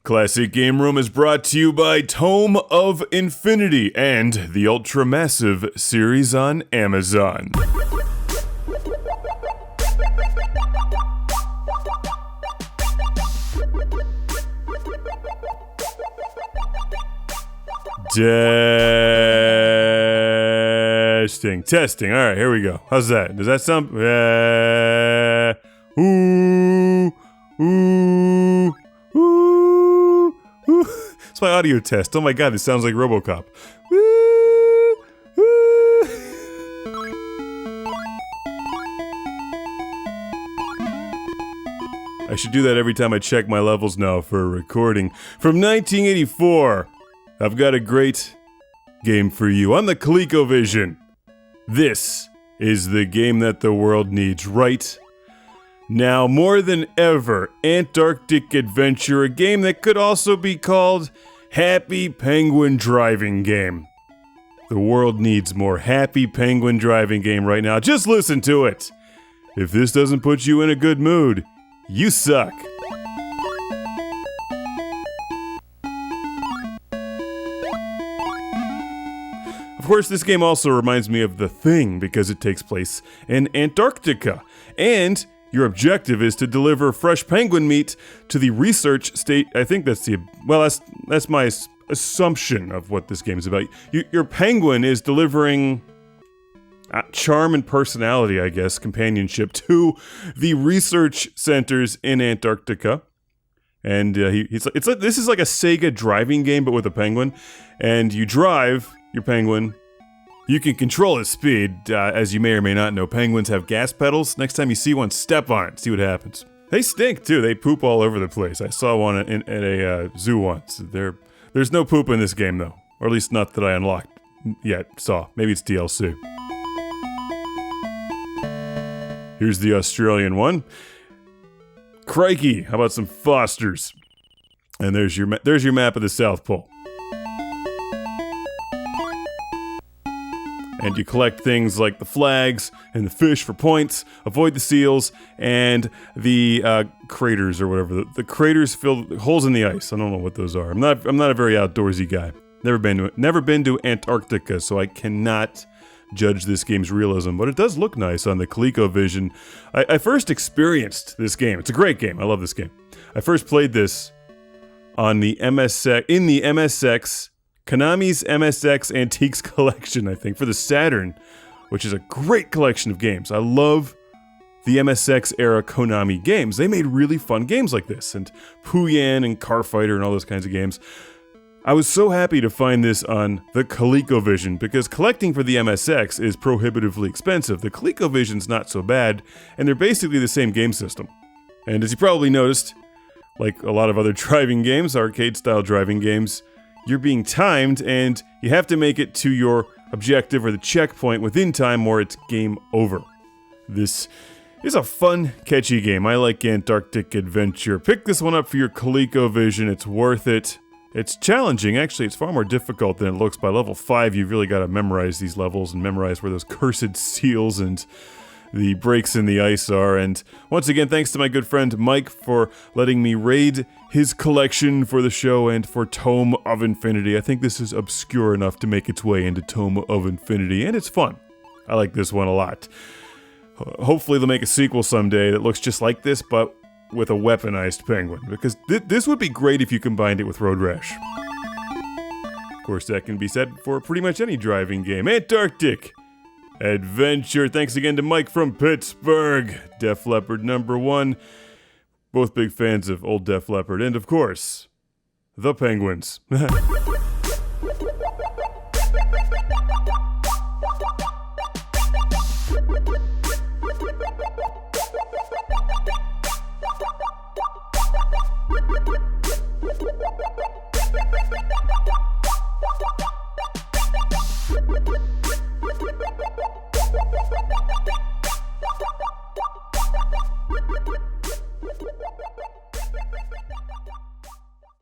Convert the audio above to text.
Classic Game Room is brought to you by Tome of Infinity and the Ultramassive series on Amazon. Testing. All right, here we go. How's that? Does that sound? It's my audio test. Oh my god, this sounds like RoboCop. I should do that every time I check my levels now for a recording. From 1984, I've got a great game for you on the Colecovision. This is the game that the world needs right now more than ever. Antarctic Adventure, a game that could also be called Happy Penguin Driving Game. The world needs more Happy Penguin Driving Game right now. Just listen to it. If this doesn't put you in a good mood, you suck. Of course, this game also reminds me of The Thing because it takes place in Antarctica. And your objective is to deliver fresh penguin meat to the research state. I think that's that's my assumption of what this game is about. Your penguin is delivering charm and personality, I guess, companionship to the research centers in Antarctica. And this is like a Sega driving game, but with a penguin. And you drive your penguin. You can control its speed. As you may or may not know, penguins have gas pedals. Next time you see one, step on it. See what happens. They stink, too. They poop all over the place. I saw one at a zoo once. There's no poop in this game, though. Or at least not that I unlocked yet. Maybe it's DLC. Here's the Australian one. Crikey, how about some Fosters? And there's your map of the South Pole. And you collect things like the flags and the fish for points, avoid the seals, and the craters or whatever. The craters filled holes in the ice. I don't know what those are. I'm not a very outdoorsy guy. Never been to Antarctica, so I cannot judge this game's realism, but it does look nice on the ColecoVision. I first experienced this game. It's a great game. I love this game. I first played this on the MSX, Konami's MSX Antiques collection, I think, for the Saturn, which is a great collection of games. I love the MSX era Konami games. They made really fun games like this, and Puyan and Car Fighter and all those kinds of games. I was so happy to find this on the ColecoVision because collecting for the MSX is prohibitively expensive. The ColecoVision's not so bad, and they're basically the same game system. And as you probably noticed, like a lot of other driving games, arcade-style driving games, you're being timed, and you have to make it to your objective or the checkpoint within time or it's game over. This is a fun, catchy game. I like Antarctic Adventure. Pick this one up for your ColecoVision. It's worth it. It's challenging. Actually, it's far more difficult than it looks. By level 5, you've really got to memorize these levels and memorize where those cursed seals and the breaks in the ice are. And once again, thanks to my good friend Mike for letting me raid his collection for the show and for Tome of Infinity. I think this is obscure enough to make its way into Tome of Infinity, and it's fun. I like this one a lot. Hopefully they'll make a sequel someday that looks just like this, but with a weaponized penguin, because this would be great if you combined it with Road Rash. Of course, that can be said for pretty much any driving game. Antarctic Adventure. Thanks again to Mike from Pittsburgh. Def Leppard #1. Both big fans of old Def Leppard. And of course, the Penguins.